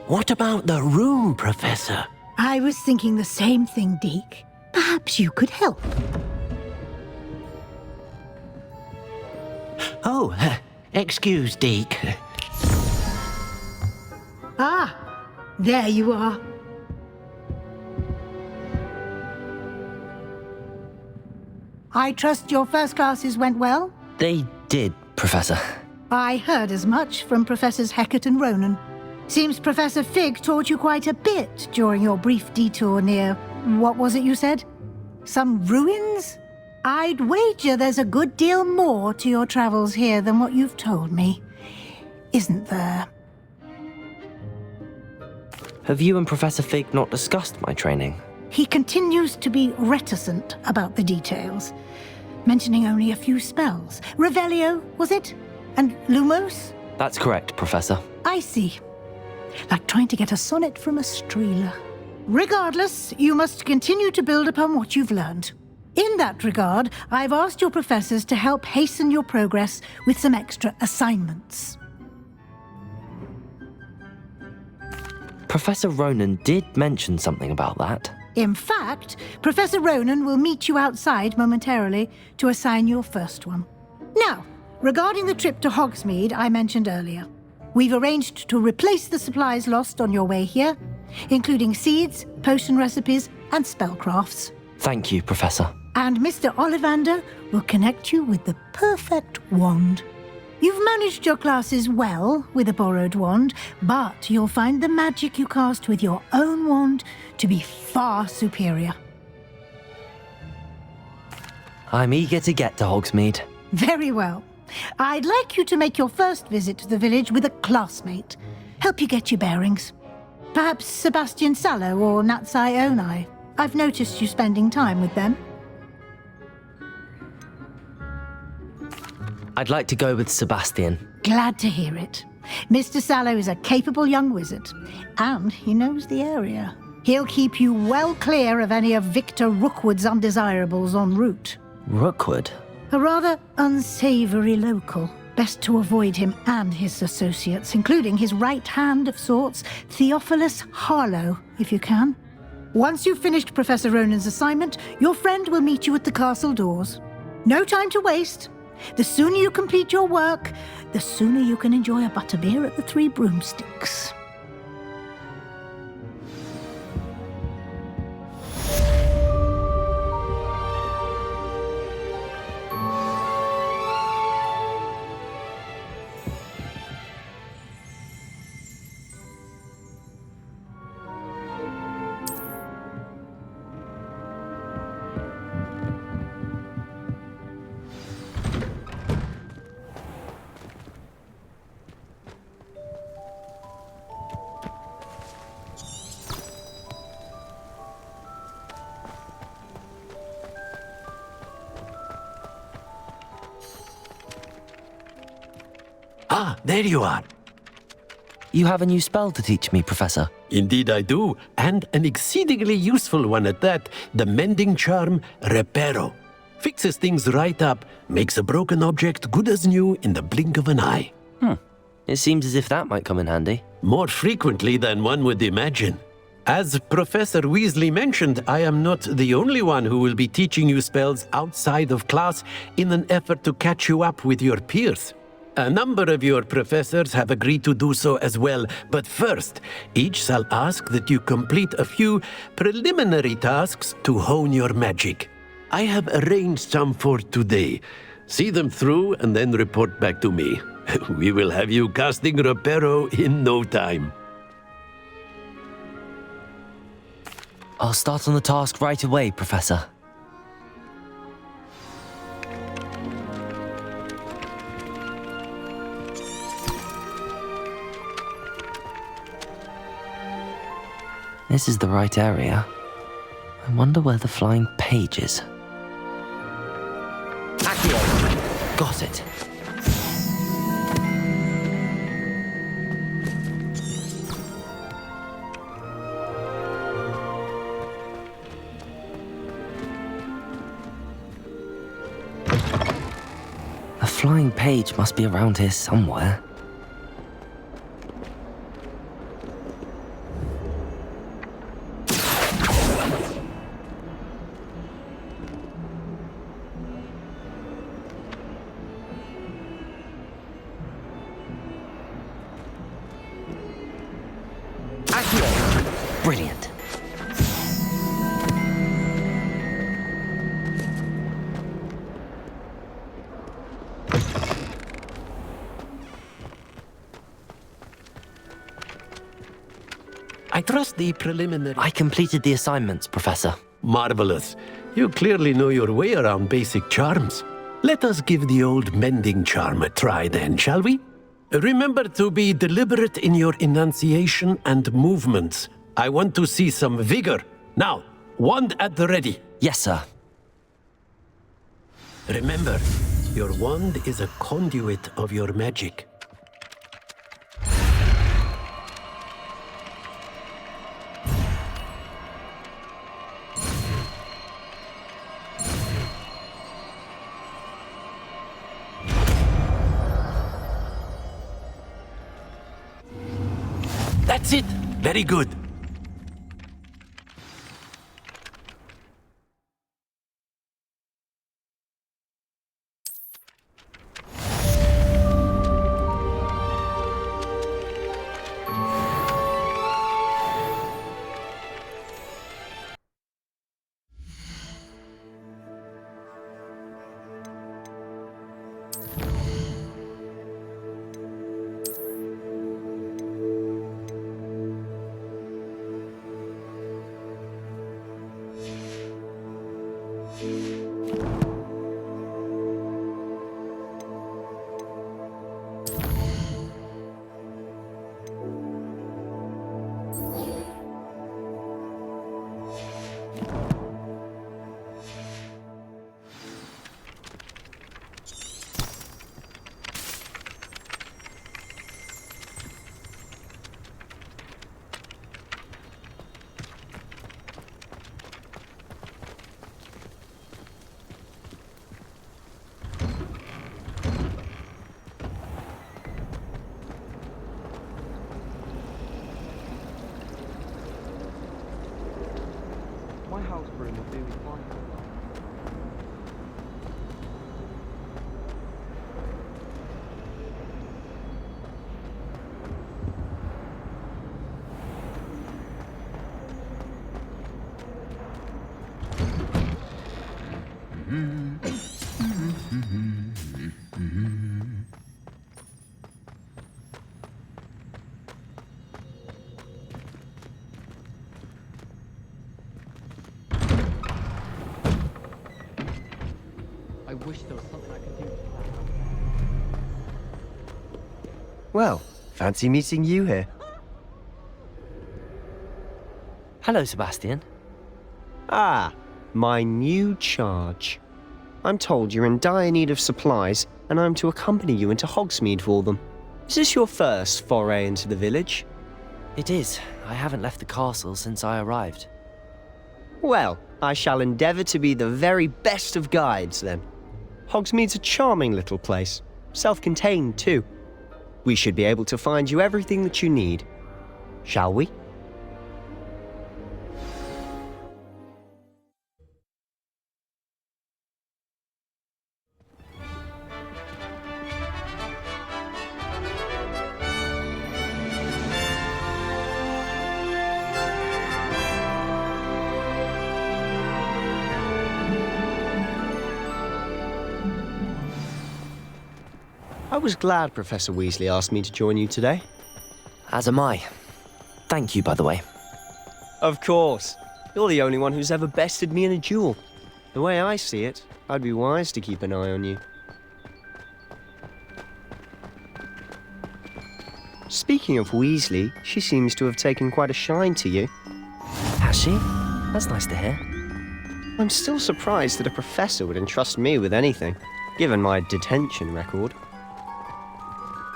What about the room, Professor? I was thinking the same thing, Deke. Perhaps you could help. Oh, excuse, Deke. Ah, there you are. I trust your first classes went well? They did, Professor. I heard as much from Professors Hecat and Ronan. Seems Professor Fig taught you quite a bit during your brief detour near... what was it you said? Some ruins? I'd wager there's a good deal more to your travels here than what you've told me. Isn't there? Have you and Professor Fig not discussed my training? He continues to be reticent about the details, mentioning only a few spells. Revelio, was it? And Lumos? That's correct, Professor. I see. Like trying to get a sonnet from a streeler. Regardless, you must continue to build upon what you've learned. In that regard, I've asked your professors to help hasten your progress with some extra assignments. Professor Ronan did mention something about that. In fact, Professor Ronan will meet you outside momentarily to assign your first one. Now, regarding the trip to Hogsmeade I mentioned earlier, we've arranged to replace the supplies lost on your way here, including seeds, potion recipes, and spellcrafts. Thank you, Professor. And Mr. Ollivander will connect you with the perfect wand. You've managed your classes well with a borrowed wand, but you'll find the magic you cast with your own wand to be far superior. I'm eager to get to Hogsmeade. Very well. I'd like you to make your first visit to the village with a classmate. Help you get your bearings. Perhaps Sebastian Sallow or Natsai Onai. I've noticed you spending time with them. I'd like to go with Sebastian. Glad to hear it. Mr. Sallow is a capable young wizard, and he knows the area. He'll keep you well clear of any of Victor Rookwood's undesirables en route. Rookwood? A rather unsavory local. Best to avoid him and his associates, including his right hand of sorts, Theophilus Harlow, if you can. Once you've finished Professor Ronan's assignment, your friend will meet you at the castle doors. No time to waste. The sooner you complete your work, the sooner you can enjoy a butterbeer at the Three Broomsticks. Ah, there you are. You have a new spell to teach me, Professor. Indeed I do, and an exceedingly useful one at that, the mending charm Reparo. Fixes things right up, makes a broken object good as new in the blink of an eye. It seems as if that might come in handy. More frequently than one would imagine. As Professor Weasley mentioned, I am not the only one who will be teaching you spells outside of class in an effort to catch you up with your peers. A number of your professors have agreed to do so as well, but first, each shall ask that you complete a few preliminary tasks to hone your magic. I have arranged some for today. See them through and then report back to me. We will have you casting Reparo in no time. I'll start on the task right away, Professor. This is the right area. I wonder where the flying page is. Accio! Got it. The flying page must be around here somewhere. trust the preliminary... I completed the assignments, Professor. Marvelous. You clearly know your way around basic charms. Let us give the old mending charm a try then, shall we? Remember to be deliberate in your enunciation and movements. I want to see some vigor. Now, wand at the ready. Yes, sir. Remember, your wand is a conduit of your magic. That's it! Very good. My house broom will do me fine. I wish there was something I could do. Well, fancy meeting you here. Hello, Sebastian. Ah, my new charge. I'm told you're in dire need of supplies, and I'm to accompany you into Hogsmeade for them. Is this your first foray into the village? It is. I haven't left the castle since I arrived. Well, I shall endeavour to be the very best of guides, then. Hogsmeade's a charming little place, self-contained too. We should be able to find you everything that you need. Shall we? I was glad Professor Weasley asked me to join you today. As am I. Thank you, by the way. Of course. You're the only one who's ever bested me in a duel. The way I see it, I'd be wise to keep an eye on you. Speaking of Weasley, she seems to have taken quite a shine to you. Has she? That's nice to hear. I'm still surprised that a professor would entrust me with anything, given my detention record.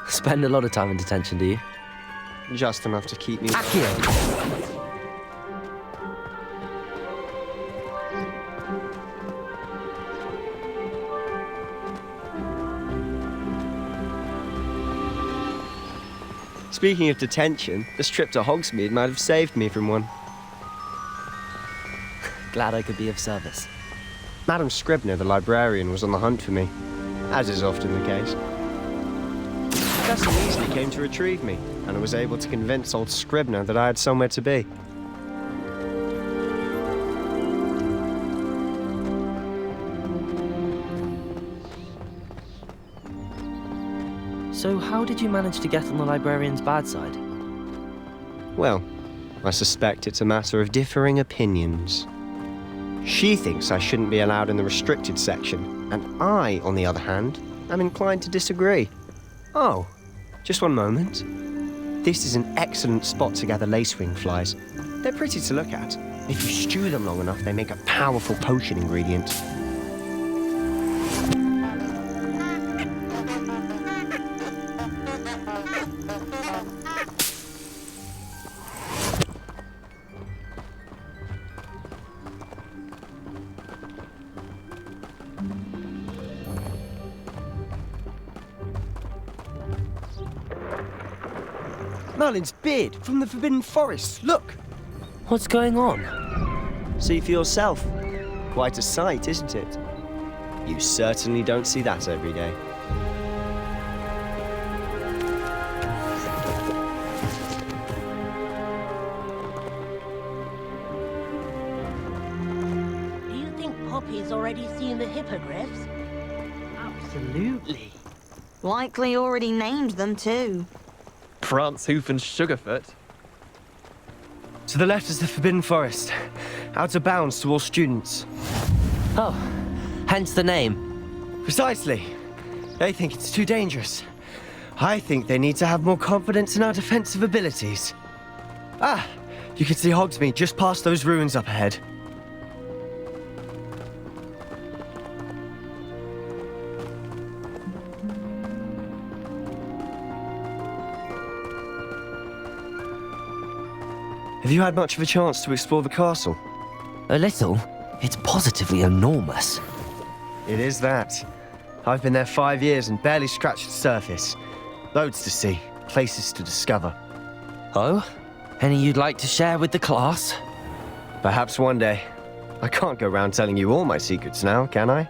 Spend a lot of time in detention, do you? Just enough to keep me... Accio! Speaking of detention, this trip to Hogsmeade might have saved me from one. Glad I could be of service. Madam Scribner, the librarian, was on the hunt for me, as is often the case. Professor Weasley came to retrieve me, and I was able to convince old Scribner that I had somewhere to be. So how did you manage to get on the librarian's bad side? Well, I suspect it's a matter of differing opinions. She thinks I shouldn't be allowed in the restricted section, and I, on the other hand, am inclined to disagree. Oh, just one moment. This is an excellent spot to gather lacewing flies. They're pretty to look at. If you stew them long enough, they make a powerful potion ingredient. Merlin's beard from the Forbidden Forest. Look! What's going on? See for yourself. Quite a sight, isn't it? You certainly don't see that every day. Do you think Poppy's already seen the hippogriffs? Absolutely. Likely already named them too. Prance, Hoof, and Sugarfoot. To the left is the Forbidden Forest. Out of bounds to all students. Oh, hence the name. Precisely. They think it's too dangerous. I think they need to have more confidence in our defensive abilities. Ah, you can see Hogsmeade just past those ruins up ahead. Have you had much of a chance to explore the castle? A little. It's positively enormous. It is that. I've been there 5 years and barely scratched the surface. Loads to see, places to discover. Oh? Any you'd like to share with the class? Perhaps one day. I can't go round telling you all my secrets now, can I?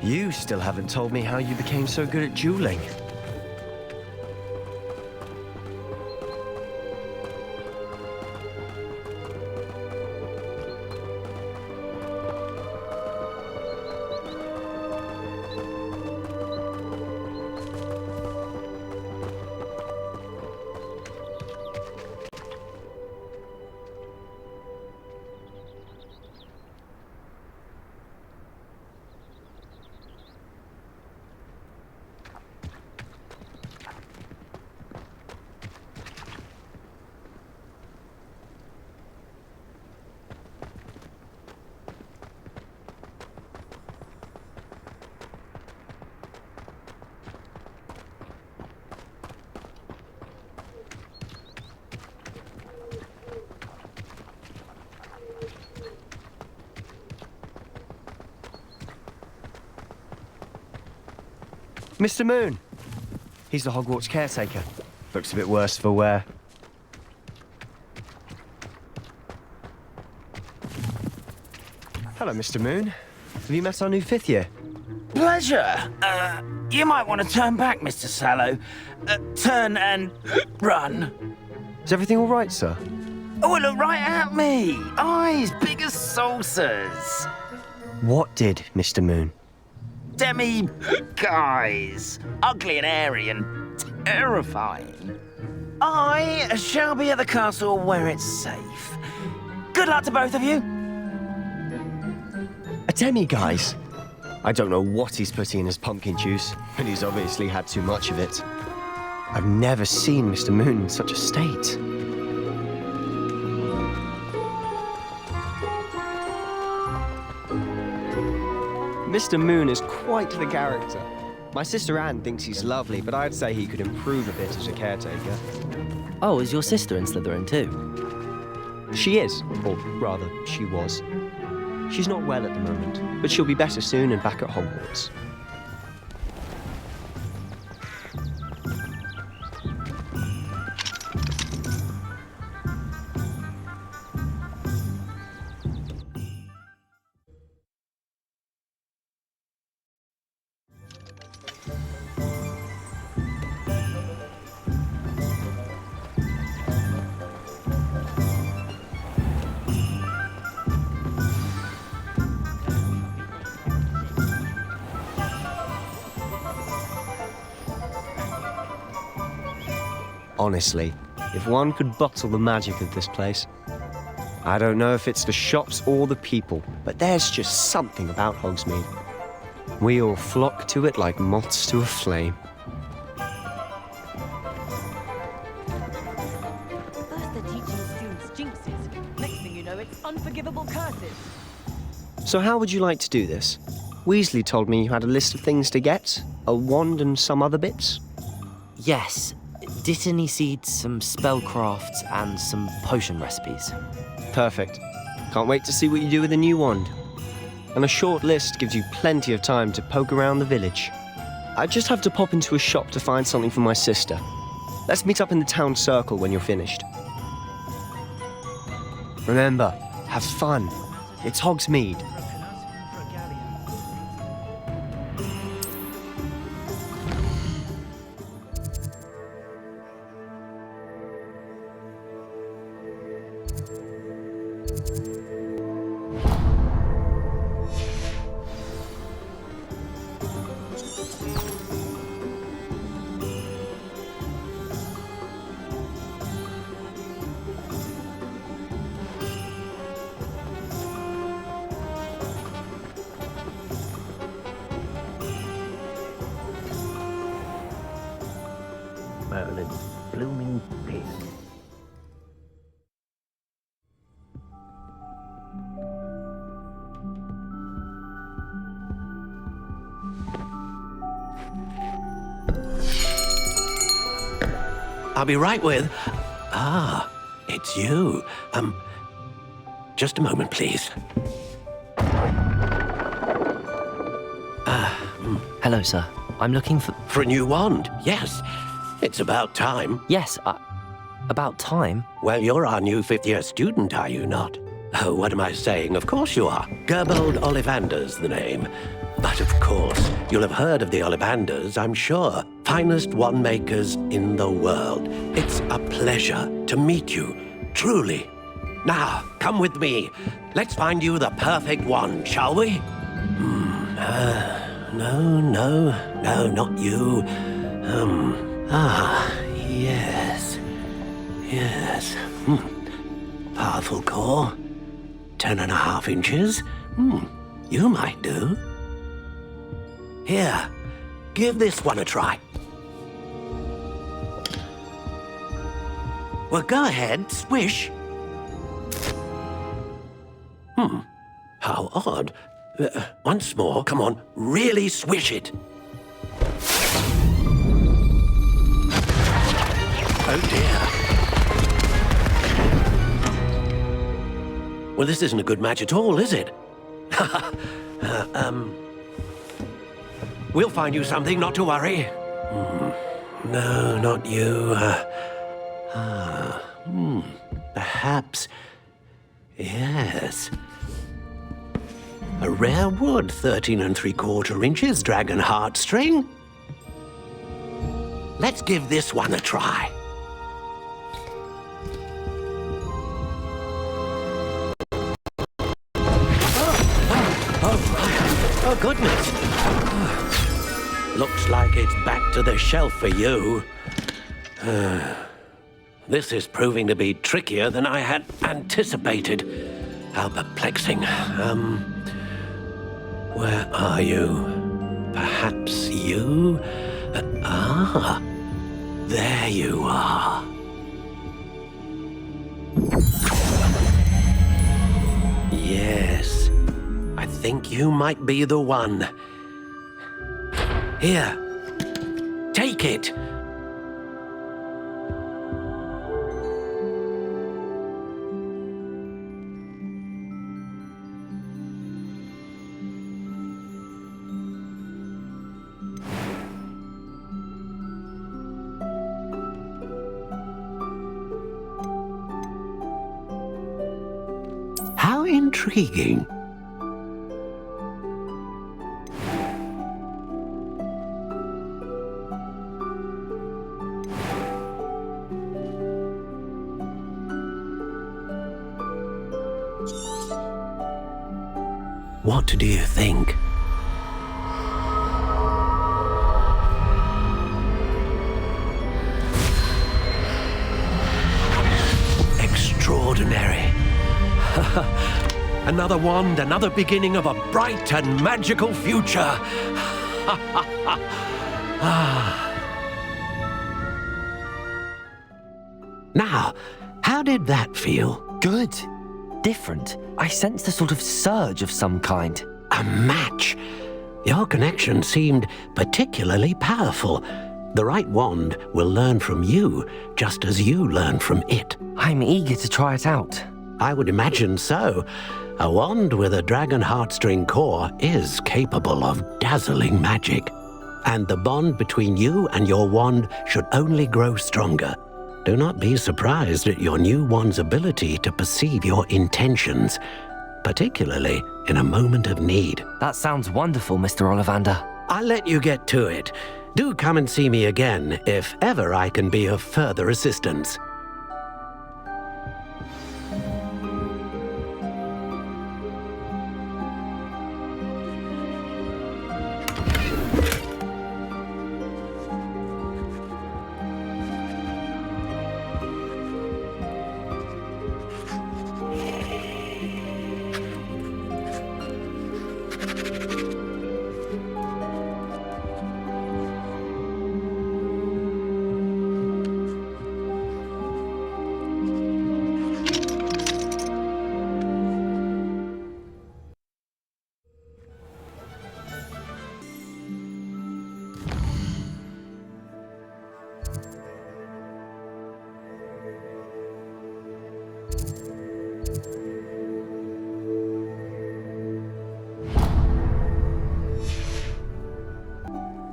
You still haven't told me how you became so good at dueling. Mr. Moon. He's the Hogwarts caretaker. Looks a bit worse for wear. Hello, Mr. Moon. Have you met our new 5th year? Pleasure. You might want to turn back, Mr. Sallow. Turn and run. Is everything all right, sir? Oh, look right at me. Eyes big as saucers. What did, Mr. Moon? Demi guys. Ugly and airy and terrifying. I shall be at the castle where it's safe. Good luck to both of you. A demi-guise? I don't know what he's putting in his pumpkin juice, but he's obviously had too much of it. I've never seen Mr. Moon in such a state. Mr. Moon is quite the character. My sister Anne thinks he's lovely, but I'd say he could improve a bit as a caretaker. Oh, is your sister in Slytherin too? She is, or rather, she was. She's not well at the moment, but she'll be better soon and back at Hogwarts. Honestly, If one could bottle the magic of this place. I don't know if it's the shops or the people, but there's just something about Hogsmeade. We all flock to it like moths to a flame. First they're teaching students jinxes. Next thing you know, it's unforgivable curses. So how would you like to do this? Weasley told me you had a list of things to get, a wand and some other bits. Yes, Dittany seeds, some spellcrafts, and some potion recipes. Perfect. Can't wait to see what you do with the new wand. And a short list gives you plenty of time to poke around the village. I just have to pop into a shop to find something for my sister. Let's meet up in the town circle when you're finished. Remember, have fun. It's Hogsmeade. Merlin, blooming pig. I'll be right with... Ah, it's you. Just a moment, please. Hello, sir. I'm looking for... For a new wand, yes. It's about time. Yes, about time. Well, you're our new fifth-year student, are you not? Oh, what am I saying? Of course you are. Gerbold Ollivander's the name. But of course, you'll have heard of the Ollivanders, I'm sure. Finest wand makers in the world. It's a pleasure to meet you, truly. Now, come with me. Let's find you the perfect wand, shall we? No, not you. Yes. Powerful core. 10.5 inches. You might do. Here, give this one a try. Well, go ahead, swish. How odd. Once more, come on, really swish it. Oh dear. Well, this isn't a good match at all, is it? We'll find you something, not to worry. No, not you. Perhaps. Yes. A rare wood, 13 3/4 inches, dragon heartstring. Let's give this one a try. Oh, goodness. Looks like it's back to the shelf for you. This is proving to be trickier than I had anticipated. How perplexing. Where are you? Perhaps you? There you are. Yes, I think you might be the one. Here, take it. How intriguing. What do you think? another wand, another beginning of a bright and magical future. Now, how did that feel? Good. Different. I sensed a sort of surge of some kind. A match. Your connection seemed particularly powerful. The right wand will learn from you, just as you learn from it. I'm eager to try it out. I would imagine so. A wand with a dragon heartstring core is capable of dazzling magic. And the bond between you and your wand should only grow stronger. Do not be surprised at your new wand's ability to perceive your intentions, particularly in a moment of need. That sounds wonderful, Mr. Ollivander. I'll let you get to it. Do come and see me again if ever I can be of further assistance.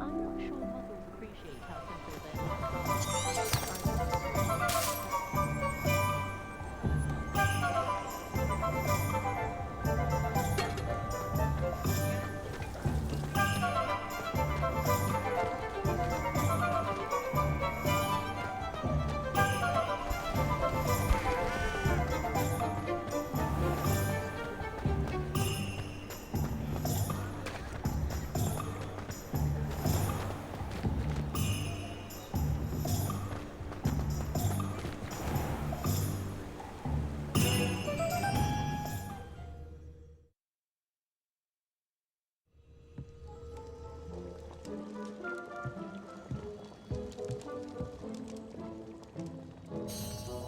I'm not sure muggles appreciate how simple their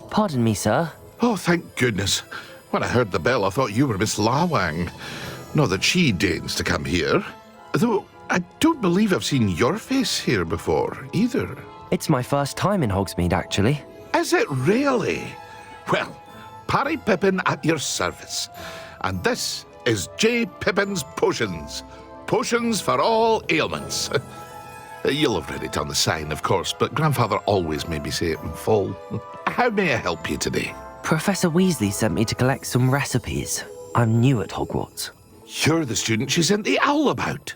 Pardon me, sir. Oh, thank goodness. When I heard the bell, I thought you were Miss Lawang. Not that she deigns to come here. Though I don't believe I've seen your face here before, either. It's my first time in Hogsmeade, actually. Is it really? Well, Parry Pippin at your service. And this is J. Pippin's Potions. Potions for all ailments. You'll have read it on the sign, of course, but Grandfather always made me say it in full. How may I help you today? Professor Weasley sent me to collect some recipes. I'm new at Hogwarts. You're the student she sent the owl about.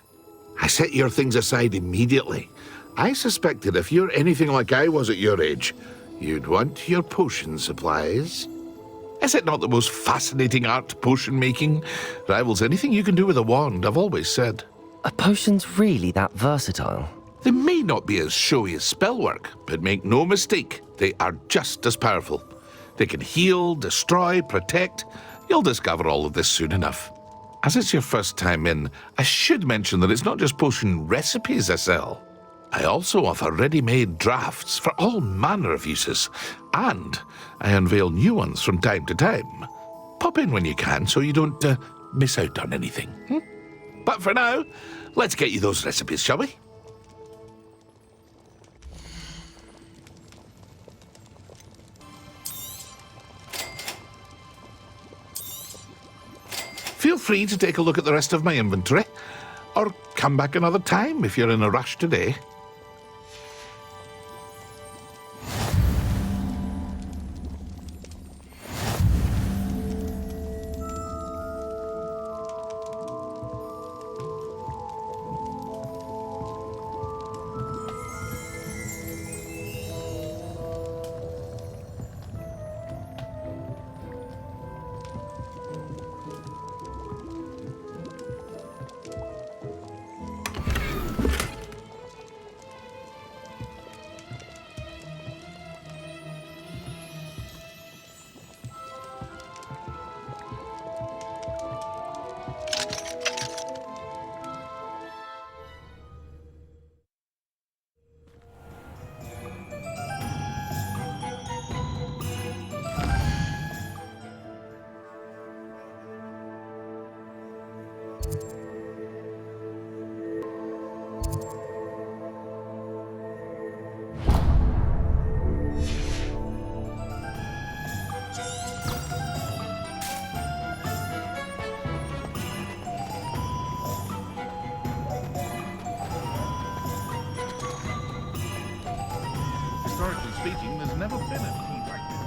I set your things aside immediately. I suspected if you're anything like I was at your age, you'd want your potion supplies. Is it not the most fascinating art, potion making? Rivals anything you can do with a wand, I've always said. Are potions really that versatile? They may not be as showy as spellwork, but make no mistake, they are just as powerful. They can heal, destroy, protect. You'll discover all of this soon enough. As it's your first time in, I should mention that it's not just potion recipes I sell. I also offer ready-made drafts for all manner of uses, and I unveil new ones from time to time. Pop in when you can so you don't miss out on anything. But for now, let's get you those recipes, shall we? Feel free to take a look at the rest of my inventory, or come back another time if you're in a rush today. speaking, there's never been a tea like this.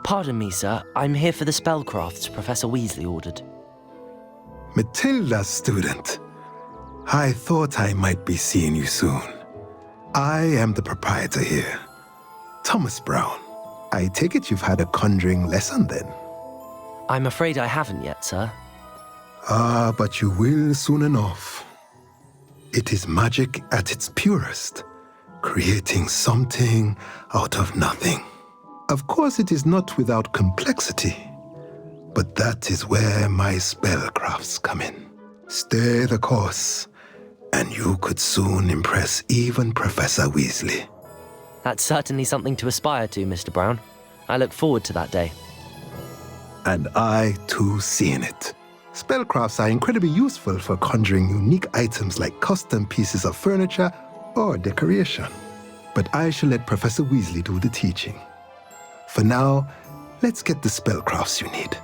Pardon me, sir. I'm here for the spellcrafts Professor Weasley ordered. Matilda's student. I thought I might be seeing you soon. I am the proprietor here, Thomas Brown. I take it you've had a conjuring lesson then? I'm afraid I haven't yet, sir. Ah, but you will soon enough. It is magic at its purest, creating something out of nothing. Of course, it is not without complexity, but that is where my spellcrafts come in. Stay the course, and you could soon impress even Professor Weasley. That's certainly something to aspire to, Mr. Brown. I look forward to that day. And I, too, seeing it. Spellcrafts are incredibly useful for conjuring unique items like custom pieces of furniture or decoration. But I shall let Professor Weasley do the teaching. For now, let's get the spellcrafts you need.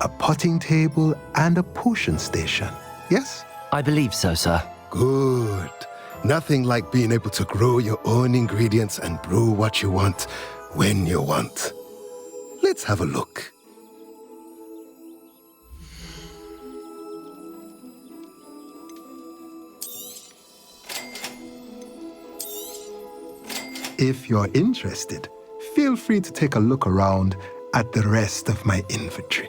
A potting table and a potion station, yes? I believe so, sir. Good. Nothing like being able to grow your own ingredients and brew what you want when you want. Let's have a look. If you're interested, feel free to take a look around at the rest of my inventory.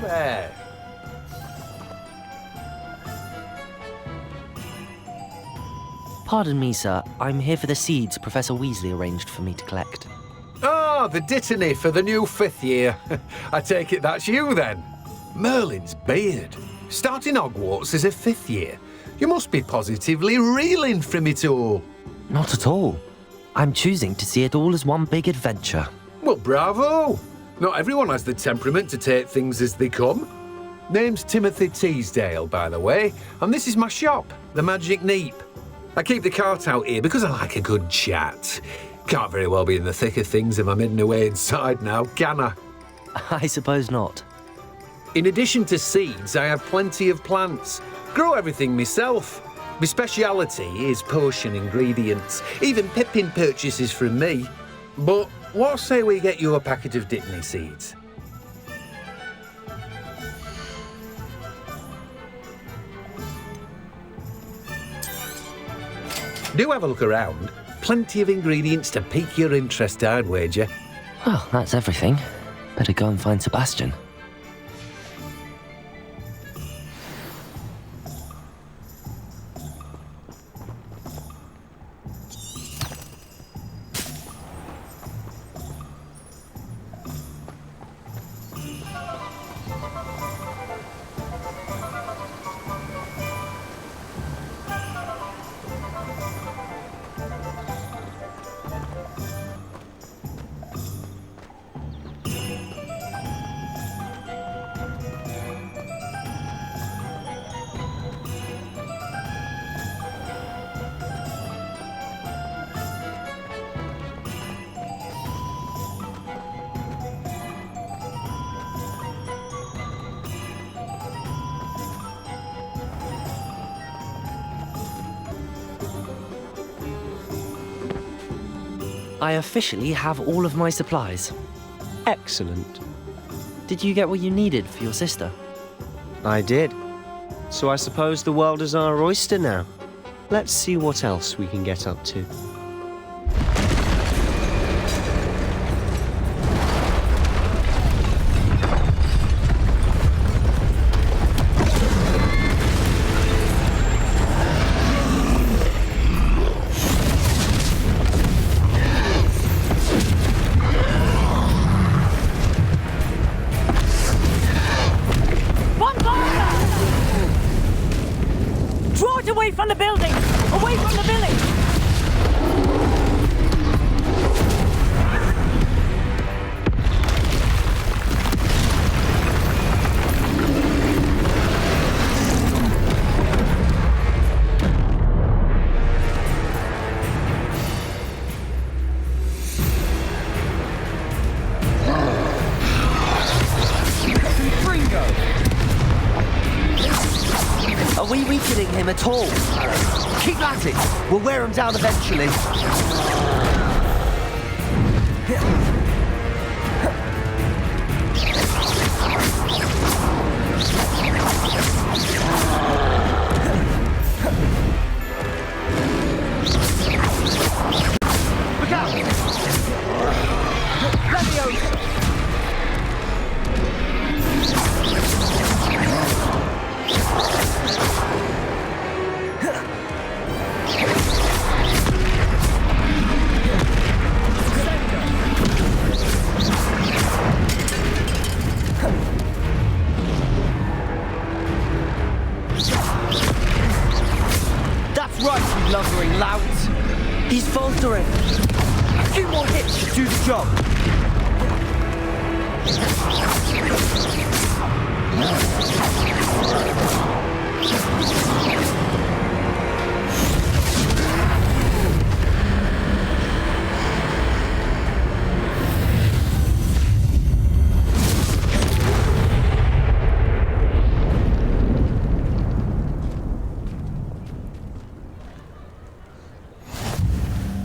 There. Pardon me, sir. I'm here for the seeds Professor Weasley arranged for me to collect. Ah, the dittany for the new 5th year. I take it that's you then. Merlin's beard. Starting Hogwarts as a 5th year. You must be positively reeling from it all. Not at all. I'm choosing to see it all as one big adventure. Well, bravo. Not everyone has the temperament to take things as they come. Name's Timothy Teasdale, by the way, and this is my shop, the Magic Neep. I keep the cart out here because I like a good chat. Can't very well be in the thick of things if I'm hidden away inside now, can I? I suppose not. In addition to seeds, I have plenty of plants. Grow everything myself. My speciality is potion ingredients. Even Pippin purchases from me. But what say we get you a packet of Dittany seeds? Do have a look around. Plenty of ingredients to pique your interest, I'd wager. Well, that's everything. Better go and find Sebastian. I officially have all of my supplies. Excellent. Did you get what you needed for your sister? I did. So I suppose the world is our oyster now. Let's see what else we can get up to. Away from the building! Away from the village! Are we weakening him at all? Keep at it! We'll wear him down eventually. Look out! Leviosa! That's right, you lumbering louts! He's faltering! A few more hits should do the job!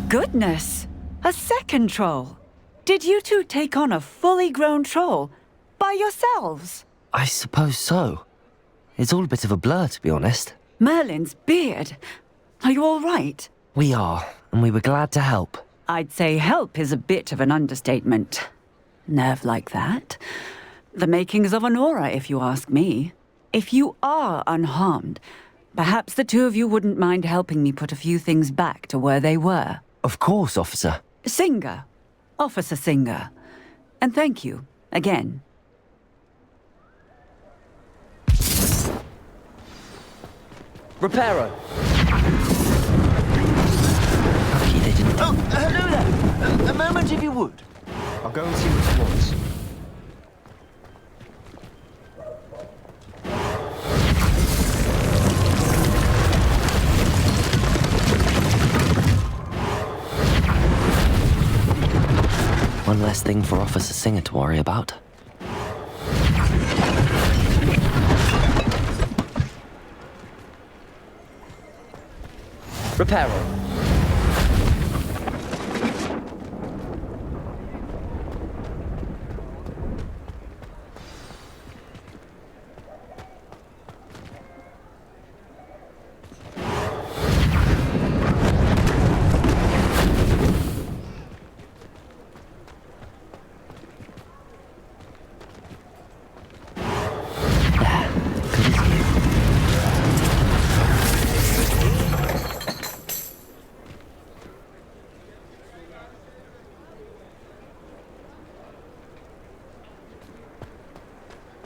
Goodness! A second troll! Did you two take on a fully grown troll? By yourselves? I suppose so. It's all a bit of a blur, to be honest. Merlin's beard! Are you all right? We are, and we were glad to help. I'd say help is a bit of an understatement. Nerve like that. The makings of an aura, if you ask me. If you are unharmed, perhaps the two of you wouldn't mind helping me put a few things back to where they were. Of course, officer. Singer. Officer Singer. And thank you, again. Reparo! Lucky they didn't... Oh, hello there. A moment if you would. I'll go and see what he wants. One less thing for Officer Singer to worry about. Reparo.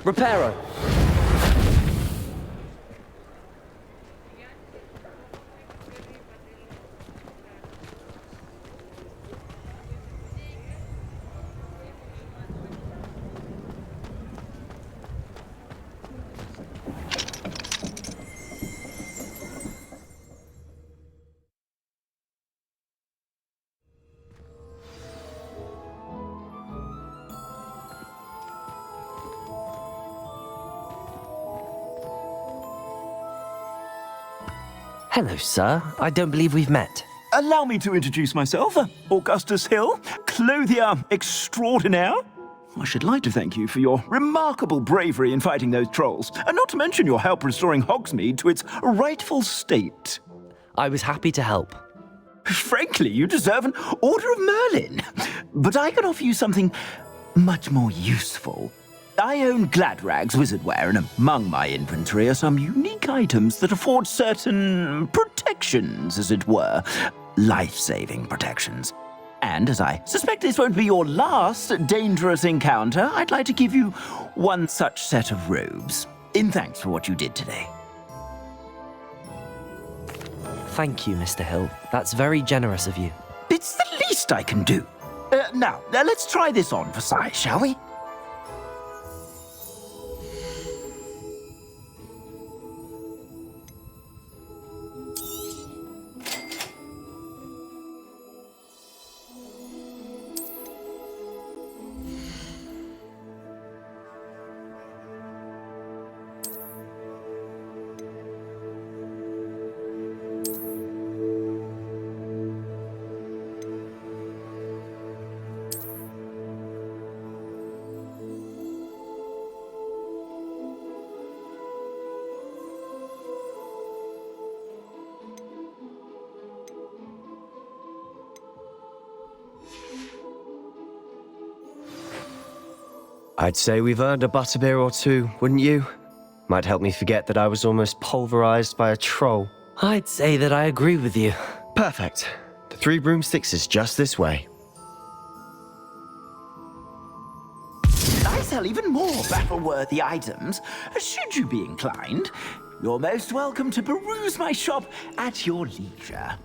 Reparo! Hello, sir. I don't believe we've met. Allow me to introduce myself. Augustus Hill, clothier extraordinaire. I should like to thank you for your remarkable bravery in fighting those trolls, and not to mention your help restoring Hogsmeade to its rightful state. I was happy to help. Frankly, you deserve an Order of Merlin. But I can offer you something much more useful. I own Gladrag's wizardware, and among my inventory are some unique items that afford certain protections, as it were. Life-saving protections. And as I suspect this won't be your last dangerous encounter, I'd like to give you one such set of robes, in thanks for what you did today. Thank you, Mr. Hill. That's very generous of you. It's the least I can do. Now, let's try this on for size, shall we? I'd say we've earned a butterbeer or two, wouldn't you? Might help me forget that I was almost pulverized by a troll. I'd say that I agree with you. Perfect. The 3 broomsticks is just this way. I sell even more battle-worthy items, should you be inclined. You're most welcome to peruse my shop at your leisure.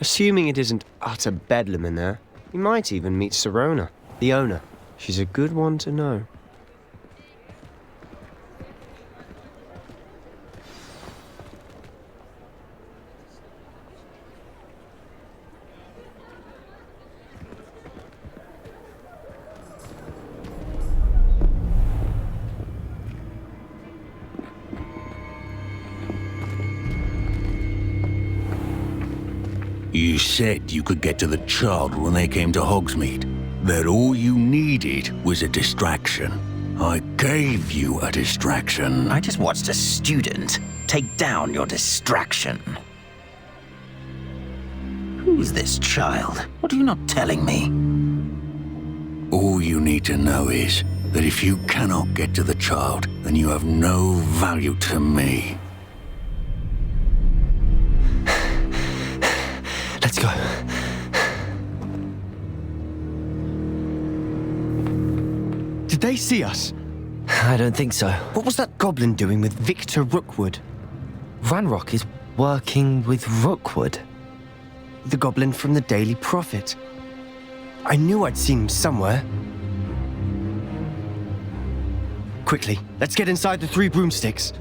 Assuming it isn't utter bedlam in there, you might even meet Sirona, the owner. She's a good one to know. You said you could get to the child when they came to Hogsmeade. That all you needed was a distraction. I gave you a distraction. I just watched a student take down your distraction. Who's this child? What are you not telling me? All you need to know is that if you cannot get to the child, then you have no value to me. Let's go. Did they see us? I don't think so. What was that goblin doing with Victor Rookwood? Ranrock is working with Rookwood. The goblin from the Daily Prophet. I knew I'd seen him somewhere. Quickly, let's get inside the 3 broomsticks.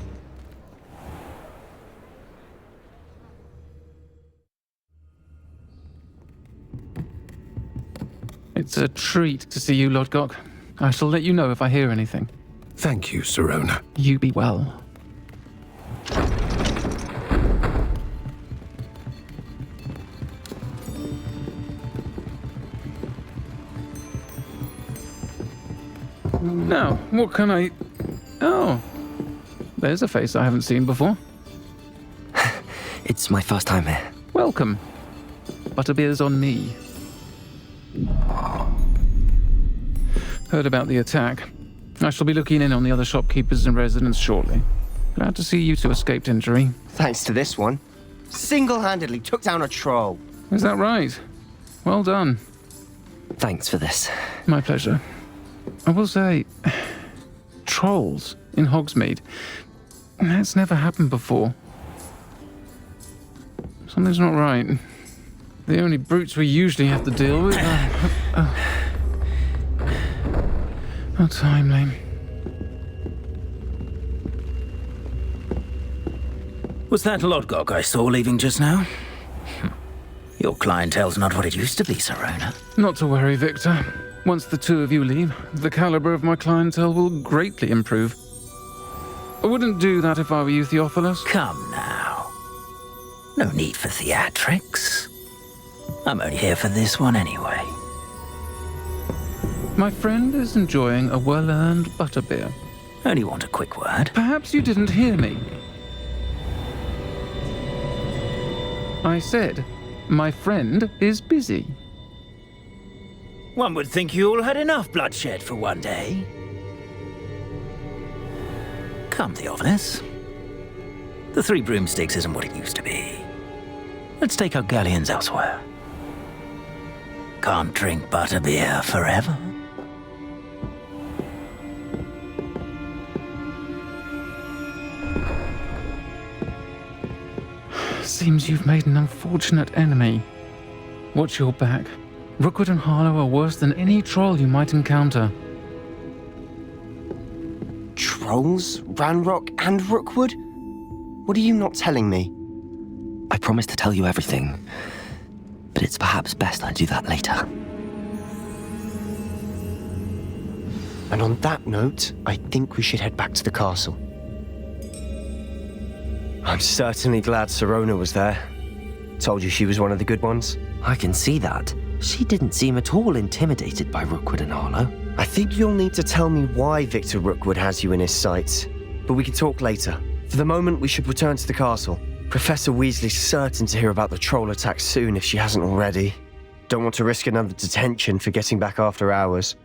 It's a treat to see you, Lodgok. I shall let you know if I hear anything. Thank you, Sirona. You be well. Now, what can I... Oh, there's a face I haven't seen before. It's my first time here. Welcome. Butterbeer's on me. Heard about the attack. I shall be looking in on the other shopkeepers and residents shortly. Glad to see you two escaped injury. Thanks to this one. Single-handedly took down a troll. Is that right? Well done. Thanks for this. My pleasure. I will say, trolls in Hogsmeade. That's never happened before. Something's not right. The only brutes we usually have to deal with are... How timely. Was that Lodgok I saw leaving just now? Your clientele's not what it used to be, Sirona. Not to worry, Victor. Once the two of you leave, the caliber of my clientele will greatly improve. I wouldn't do that if I were you, Theophilus. Come now. No need for theatrics. I'm only here for this one anyway. My friend is enjoying a well-earned butterbeer. Only want a quick word. Perhaps you didn't hear me. I said, my friend is busy. One would think you all had enough bloodshed for one day. Come, Theophilus. The Three Broomsticks isn't what it used to be. Let's take our galleons elsewhere. Can't drink butterbeer forever. Seems you've made an unfortunate enemy. Watch your back. Rookwood and Harlow are worse than any troll you might encounter. Trolls? Ranrock and Rookwood? What are you not telling me? I promised to tell you everything, but it's perhaps best I do that later. And on that note, I think we should head back to the castle. I'm certainly glad Sirona was there. Told you she was one of the good ones. I can see that. She didn't seem at all intimidated by Rookwood and Harlow. I think you'll need to tell me why Victor Rookwood has you in his sights. But we can talk later. For the moment, we should return to the castle. Professor Weasley's certain to hear about the troll attack soon if she hasn't already. Don't want to risk another detention for getting back after hours.